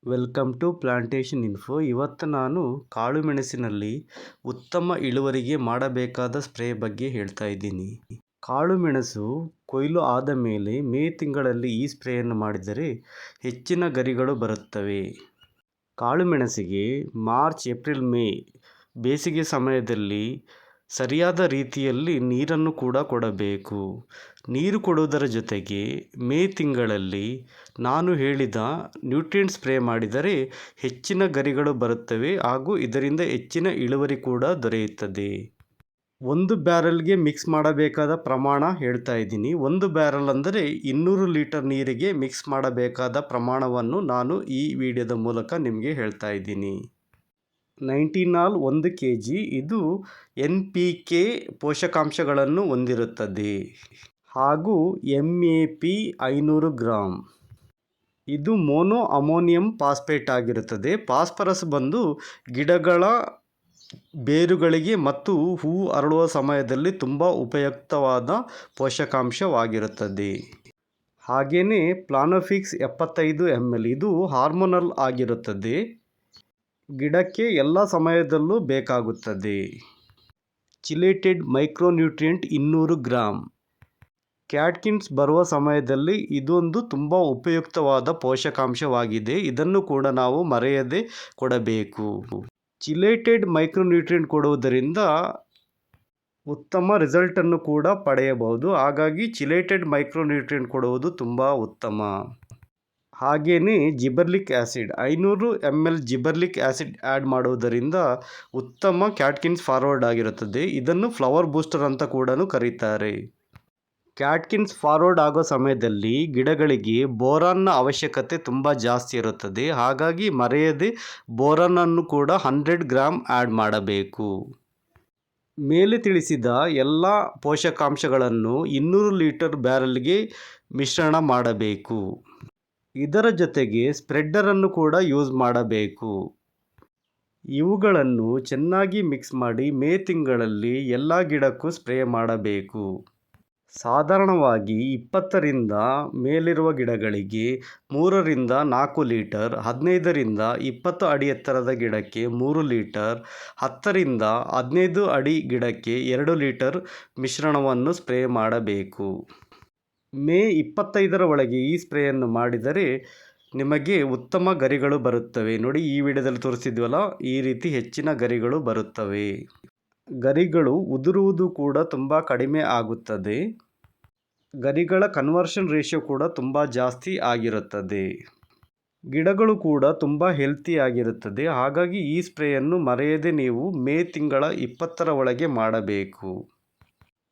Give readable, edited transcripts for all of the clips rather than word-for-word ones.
Welcome to plantation info. ಇವತ್ತು ನಾನು ಕಾಳು ಮೆಣಸಿನಲ್ಲಿ ಉತ್ತಮ ಇಳುವರಿಗೆ ಮಾಡಬೇಕಾದ ಸ್ಪ್ರೇ ಬಗ್ಗೆ ಹೇಳ್ತಾ ಇದ್ದೀನಿ. ಕಾಳು ಮೆಣಸು ಕೊಯ್ಲು ಆದ ಮೇಲೆ ಮೇ ತಿಂಗಳಲ್ಲಿ ಈ ಸ್ಪ್ರೇಯನ್ನು ಮಾಡಿದರೆ ಹೆಚ್ಚಿನ ಗರಿಗಳು ಬರುತ್ತವೆ. ಕಾಳು ಮೆಣಸಿಗೆ ಮಾರ್ಚ್, ಏಪ್ರಿಲ್, ಮೇ ಬೇಸಿಗೆ ಸಮಯದಲ್ಲಿ ಸರಿಯಾದ ರೀತಿಯಲ್ಲಿ ನೀರನ್ನು ಕೂಡ ಕೊಡಬೇಕು. ನೀರು ಕೊಡುವುದರ ಜೊತೆಗೆ ಮೇ ತಿಂಗಳಲ್ಲಿ ನಾನು ಹೇಳಿದ ನ್ಯೂಟ್ರಿಯೆಂಟ್ ಸ್ಪ್ರೇ ಮಾಡಿದರೆ ಹೆಚ್ಚಿನ ಗರಿಗಳು ಬರುತ್ತವೆ ಹಾಗೂ ಇದರಿಂದ ಹೆಚ್ಚಿನ ಇಳುವರಿ ಕೂಡ ದೊರೆಯುತ್ತದೆ. ಒಂದು ಬ್ಯಾರಲ್ಗೆ ಮಿಕ್ಸ್ ಮಾಡಬೇಕಾದ ಪ್ರಮಾಣ ಹೇಳ್ತಾ ಇದ್ದೀನಿ. ಒಂದು ಬ್ಯಾರಲ್ ಅಂದರೆ 200 ಲೀಟರ್ ನೀರಿಗೆ ಮಿಕ್ಸ್ ಮಾಡಬೇಕಾದ ಪ್ರಮಾಣವನ್ನು ನಾನು ಈ ವಿಡಿಯೋದ ಮೂಲಕ ನಿಮಗೆ ಹೇಳ್ತಾ ಇದ್ದೀನಿ. 19 1 kg. ಇದು NPK ಪೋಷಕಾಂಶಗಳನ್ನು ಹೊಂದಿರುತ್ತದೆ ಹಾಗೂ MAP 500 ಗ್ರಾಂ. ಇದು ಮೋನೋ ಅಮೋನಿಯಂ ಫಾಸ್ಫೇಟ್ ಆಗಿರುತ್ತದೆ. ಫಾಸ್ಫರಸ್ ಬಂದು ಗಿಡಗಳ ಬೇರುಗಳಿಗೆ ಮತ್ತು ಹೂವು ಅರಳುವ ಸಮಯದಲ್ಲಿ ತುಂಬ ಉಪಯುಕ್ತವಾದ ಪೋಷಕಾಂಶವಾಗಿರುತ್ತದೆ. ಹಾಗೆಯೇ ಪ್ಲಾನೋಫಿಕ್ಸ್ 75 ml. ಇದು ಹಾರ್ಮೋನಲ್ ಆಗಿರುತ್ತದೆ. ಗಿಡಕ್ಕೆ ಎಲ್ಲ ಸಮಯದಲ್ಲೂ ಬೇಕಾಗುತ್ತದೆ. Chelated micronutrient 200 gram. ಕ್ಯಾಟ್ಕಿನ್ಸ್ ಬರುವ ಸಮಯದಲ್ಲಿ ಇದೊಂದು ತುಂಬ ಉಪಯುಕ್ತವಾದ ಪೋಷಕಾಂಶವಾಗಿದೆ. ಇದನ್ನು ಕೂಡ ನಾವು ಮರೆಯದೆ ಕೊಡಬೇಕು. ಚಿಲೇಟೆಡ್ ಮೈಕ್ರೋನ್ಯೂಟ್ರಿಯೆಂಟ್ ಕೊಡುವುದರಿಂದ ಉತ್ತಮ ರಿಸಲ್ಟನ್ನು ಕೂಡ ಪಡೆಯಬಹುದು. ಹಾಗಾಗಿ ಚಿಲೇಟೆಡ್ ಮೈಕ್ರೋನ್ಯೂಟ್ರಿಯೆಂಟ್ ಕೊಡುವುದು ತುಂಬ ಉತ್ತಮ. ಹಾಗೆಯೇ gibberellic acid 500 ml gibberellic acid add ಮಾಡುವುದರಿಂದ ಉತ್ತಮ ಕ್ಯಾಟ್ಕಿನ್ಸ್ ಫಾರ್ವರ್ಡ್ ಆಗಿರುತ್ತದೆ. ಇದನ್ನು ಫ್ಲವರ್ ಬೂಸ್ಟರ್ ಅಂತ ಕೂಡ ಕರೀತಾರೆ. ಕ್ಯಾಟ್ಕಿನ್ಸ್ ಫಾರ್ವರ್ಡ್ ಆಗೋ ಸಮಯದಲ್ಲಿ ಗಿಡಗಳಿಗೆ ಬೋರಾನ್ನ ಅವಶ್ಯಕತೆ ತುಂಬ ಜಾಸ್ತಿ ಇರುತ್ತದೆ. ಹಾಗಾಗಿ ಮರೆಯದೆ ಬೋರಾನನ್ನು ಕೂಡ 100 ಗ್ರಾಂ ಆ್ಯಡ್ ಮಾಡಬೇಕು. ಮೇಲೆ ತಿಳಿಸಿದ ಎಲ್ಲ ಪೋಷಕಾಂಶಗಳನ್ನು 200 ಲೀಟರ್ ಬ್ಯಾರಲ್ಗೆ ಮಿಶ್ರಣ ಮಾಡಬೇಕು. ಇದರ ಜೊತೆಗೆ ಸ್ಪ್ರೆಡ್ಡರನ್ನು ಕೂಡ ಯೂಸ್ ಮಾಡಬೇಕು. ಇವುಗಳನ್ನು ಚೆನ್ನಾಗಿ ಮಿಕ್ಸ್ ಮಾಡಿ ಮೇ ತಿಂಗಳಲ್ಲಿ ಎಲ್ಲ ಗಿಡಕ್ಕೂ ಸ್ಪ್ರೇ ಮಾಡಬೇಕು. ಸಾಧಾರಣವಾಗಿ 20ರಿಂದ ಮೇಲಿರುವ ಗಿಡಗಳಿಗೆ 3ರಿಂದ 4 ಲೀಟರ್, 15ರಿಂದ 20 ಅಡಿ ಎತ್ತರದ ಗಿಡಕ್ಕೆ 3 ಲೀಟರ್, 10ರಿಂದ 15 ಅಡಿ ಗಿಡಕ್ಕೆ 2 ಲೀಟರ್ ಮಿಶ್ರಣವನ್ನು ಸ್ಪ್ರೇ ಮಾಡಬೇಕು. ಮೇ 25ರ ಒಳಗೆ ಈ ಸ್ಪ್ರೇಯನ್ನು ಮಾಡಿದರೆ ನಿಮಗೆ ಉತ್ತಮ ಗರಿಗಳು ಬರುತ್ತವೆ. ನೋಡಿ, ಈ ವಿಡಿಯೋದಲ್ಲಿ ತೋರಿಸಿದ್ವಲ್ಲ, ಈ ರೀತಿ ಹೆಚ್ಚಿನ ಗರಿಗಳು ಬರುತ್ತವೆ. ಗರಿಗಳು ಉದುರುವುದು ಕೂಡ ತುಂಬ ಕಡಿಮೆ ಆಗುತ್ತದೆ. ಗರಿಗಳ ಕನ್ವರ್ಷನ್ ರೇಷಿಯೋ ಕೂಡ ತುಂಬ ಜಾಸ್ತಿ ಆಗಿರುತ್ತದೆ. ಗಿಡಗಳು ಕೂಡ ತುಂಬ ಹೆಲ್ತಿ ಆಗಿರುತ್ತದೆ. ಹಾಗಾಗಿ ಈ ಸ್ಪ್ರೇಯನ್ನು ಮರೆಯದೆ ನೀವು ಮೇ ತಿಂಗಳ 20ರ ಒಳಗೆ ಮಾಡಬೇಕು.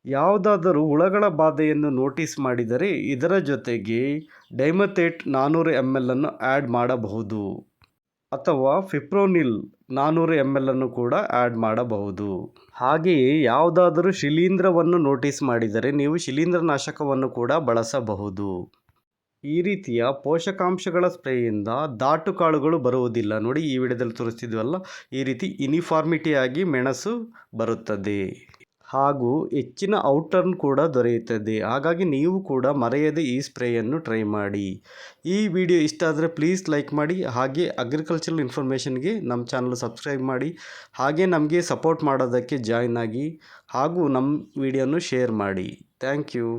ಯಾವುದಾದರೂ ಹುಳಗಳ ಬಾಧೆಯನ್ನು ನೋಟಿಸ್ ಮಾಡಿದರೆ ಇದರ ಜೊತೆಗೆ ಡೈಮಥೇಟ್ 400 ml ಅನ್ನು ಆ್ಯಡ್ ಮಾಡಬಹುದು ಅಥವಾ ಫಿಪ್ರೋನಿಲ್ 400 ml ಅನ್ನು ಕೂಡ ಆ್ಯಡ್ ಮಾಡಬಹುದು. ಹಾಗೆಯೇ ಯಾವುದಾದರೂ ಶಿಲೀಂಧ್ರವನ್ನು ನೋಟಿಸ್ ಮಾಡಿದರೆ ನೀವು ಶಿಲೀಂಧ್ರನಾಶಕವನ್ನು ಕೂಡ ಬಳಸಬಹುದು. ಈ ರೀತಿಯ ಪೋಷಕಾಂಶಗಳ ಸ್ಪ್ರೇಯಿಂದ ದಾಟು ಕಾಳುಗಳು ಬರುವುದಿಲ್ಲ. ನೋಡಿ, ಈ ವಿಡಿಯೋದಲ್ಲಿ ತೋರಿಸ್ತಿದ್ವಲ್ಲ, ಈ ರೀತಿ ಯೂನಿಫಾರ್ಮಿಟಿಯಾಗಿ ಮೆಣಸು ಬರುತ್ತದೆ ಹಾಗೂ ಹೆಚ್ಚಿನ ಔಟ್ಟರ್ನ್ ಕೂಡ ದೊರೆಯುತ್ತದೆ. ಹಾಗಾಗಿ ನೀವು ಕೂಡ ಮರೆಯದೆ ಈ ಸ್ಪ್ರೇಯನ್ನು ಟ್ರೈ ಮಾಡಿ. ಈ ವಿಡಿಯೋ ಇಷ್ಟ ಆದರೆ ಪ್ಲೀಸ್ ಲೈಕ್ ಮಾಡಿ. ಹಾಗೆ ಅಗ್ರಿಕಲ್ಚರಲ್ ಇನ್ಫಾರ್ಮೇಷನ್ಗೆ ನಮ್ಮ ಚಾನಲ್ ಸಬ್ಸ್ಕ್ರೈಬ್ ಮಾಡಿ. ಹಾಗೆ ನಮಗೆ ಸಪೋರ್ಟ್ ಮಾಡೋದಕ್ಕೆ ಜಾಯ್ನ್ ಆಗಿ ಹಾಗೂ ನಮ್ಮ ವಿಡಿಯೋನು ಶೇರ್ ಮಾಡಿ. Thank you.